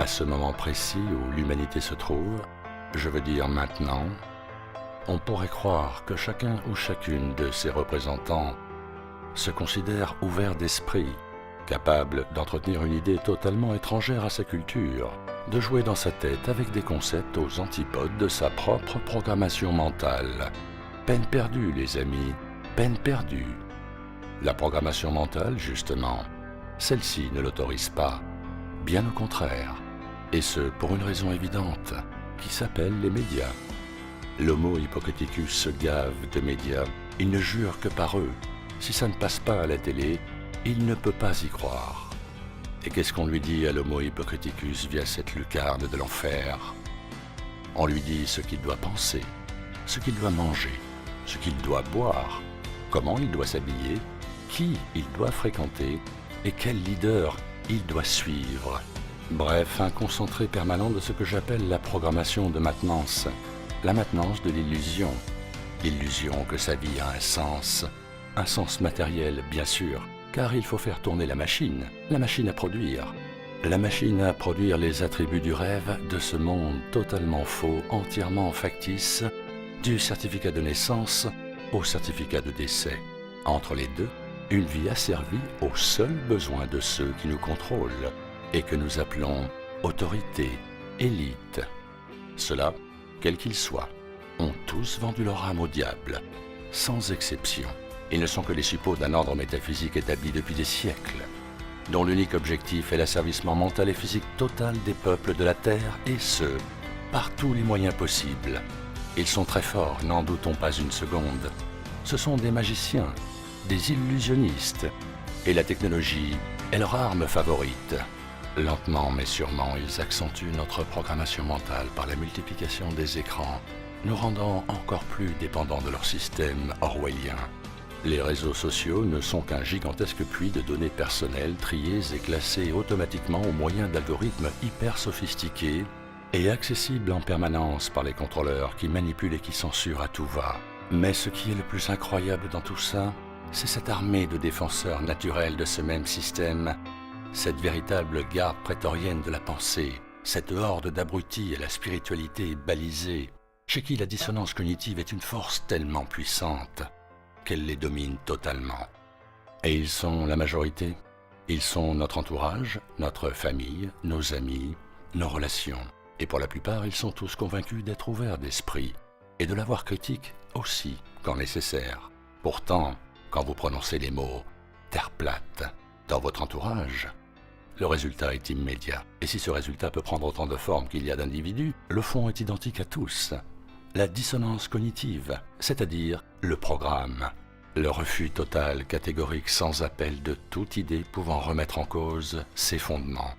à ce moment précis où l'humanité se trouve, je veux dire maintenant, on pourrait croire que chacun ou chacune de ses représentants se considère ouvert d'esprit, capable d'entretenir une idée totalement étrangère à sa culture, de jouer dans sa tête avec des concepts aux antipodes de sa propre programmation mentale. Peine perdue, les amis, peine perdue. La programmation mentale, justement, celle-ci ne l'autorise pas, bien au contraire, et ce pour une raison évidente, qui s'appelle les médias. L'homo hypocriticus se gave de médias, il ne jure que par eux. Si ça ne passe pas à la télé, il ne peut pas y croire. Et qu'est-ce qu'on lui dit à l'homo hypocriticus via cette lucarne de l'enfer? On lui dit ce qu'il doit penser, ce qu'il doit manger, ce qu'il doit boire, comment il doit s'habiller, qui il doit fréquenter et quel leader il doit suivre. Bref, un concentré permanent de ce que j'appelle la programmation de maintenance, la maintenance de l'illusion. L'illusion que sa vie a un sens matériel bien sûr, car il faut faire tourner la machine à produire. La machine à produire les attributs du rêve de ce monde totalement faux, entièrement factice, du certificat de naissance au certificat de décès. Entre les deux, une vie asservie aux seuls besoins de ceux qui nous contrôlent et que nous appelons autorité, élite. Ceux-là, quels qu'ils soient, ont tous vendu leur âme au diable, sans exception. Ils ne sont que les suppôts d'un ordre métaphysique établi depuis des siècles, dont l'unique objectif est l'asservissement mental et physique total des peuples de la Terre, et ce, par tous les moyens possibles. Ils sont très forts, n'en doutons pas une seconde. Ce sont des magiciens, des illusionnistes, et la technologie est leur arme favorite. Lentement mais sûrement, ils accentuent notre programmation mentale par la multiplication des écrans, nous rendant encore plus dépendants de leur système orwellien. Les réseaux sociaux ne sont qu'un gigantesque puits de données personnelles triées et classées automatiquement au moyen d'algorithmes hyper sophistiqués et accessibles en permanence par les contrôleurs qui manipulent et qui censurent à tout va. Mais ce qui est le plus incroyable dans tout ça, c'est cette armée de défenseurs naturels de ce même système, cette véritable garde prétorienne de la pensée, cette horde d'abrutis à la spiritualité balisée, chez qui la dissonance cognitive est une force tellement puissante qu'elle les domine totalement. Et ils sont la majorité. Ils sont notre entourage, notre famille, nos amis, nos relations. Et pour la plupart, ils sont tous convaincus d'être ouverts d'esprit et de l'avoir critique aussi quand nécessaire. Pourtant, quand vous prononcez les mots « terre plate » dans votre entourage, le résultat est immédiat. Et si ce résultat peut prendre autant de formes qu'il y a d'individus, le fond est identique à tous. La dissonance cognitive, c'est-à-dire le programme, le refus total, catégorique, sans appel de toute idée pouvant remettre en cause ses fondements.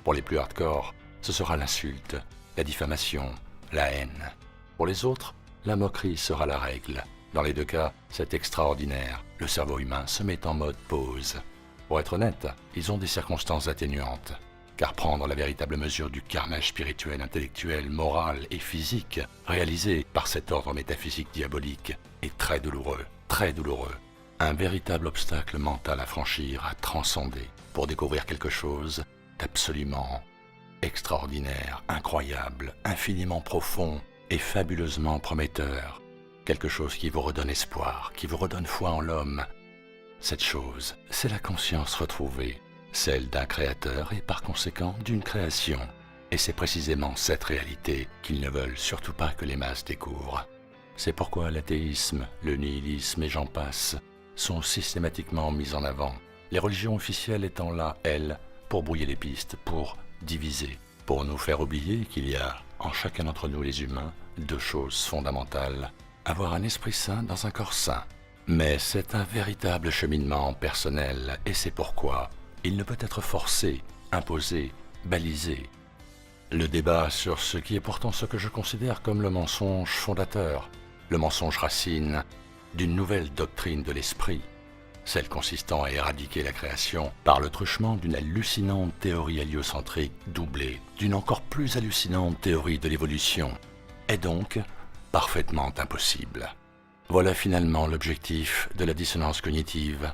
Pour les plus hardcore, ce sera l'insulte, la diffamation, la haine. Pour les autres, la moquerie sera la règle. Dans les deux cas, c'est extraordinaire. Le cerveau humain se met en mode pause. Pour être honnête, ils ont des circonstances atténuantes. Car prendre la véritable mesure du carnage spirituel, intellectuel, moral et physique réalisé par cet ordre métaphysique diabolique est très douloureux, très douloureux. Un véritable obstacle mental à franchir, à transcender, pour découvrir quelque chose d'absolument extraordinaire, incroyable, infiniment profond et fabuleusement prometteur. Quelque chose qui vous redonne espoir, qui vous redonne foi en l'homme. Cette chose, c'est la conscience retrouvée, celle d'un créateur et par conséquent d'une création. Et c'est précisément cette réalité qu'ils ne veulent surtout pas que les masses découvrent. C'est pourquoi l'athéisme, le nihilisme et j'en passe sont systématiquement mis en avant. Les religions officielles étant là, elles, pour brouiller les pistes, pour diviser, pour nous faire oublier qu'il y a, en chacun d'entre nous les humains, deux choses fondamentales. Avoir un esprit sain dans un corps sain. Mais c'est un véritable cheminement personnel et c'est pourquoi il ne peut être forcé, imposé, balisé. Le débat sur ce qui est pourtant ce que je considère comme le mensonge fondateur, le mensonge racine d'une nouvelle doctrine de l'esprit, celle consistant à éradiquer la création par le truchement d'une hallucinante théorie héliocentrique doublée d'une encore plus hallucinante théorie de l'évolution, est donc parfaitement impossible. Voilà finalement l'objectif de la dissonance cognitive.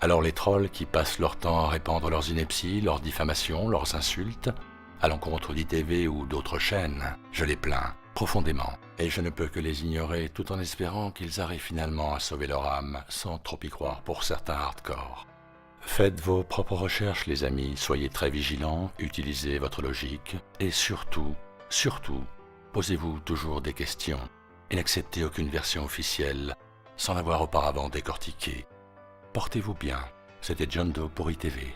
Alors les trolls qui passent leur temps à répandre leurs inepties, leurs diffamations, leurs insultes, à l'encontre d'ITV ou d'autres chaînes, je les plains profondément, et je ne peux que les ignorer tout en espérant qu'ils arrivent finalement à sauver leur âme sans trop y croire pour certains hardcore. Faites vos propres recherches les amis, soyez très vigilants, utilisez votre logique, et surtout, posez-vous toujours des questions, et n'acceptez aucune version officielle sans l'avoir auparavant décortiquée. Portez-vous bien, c'était John Doe pour ITV.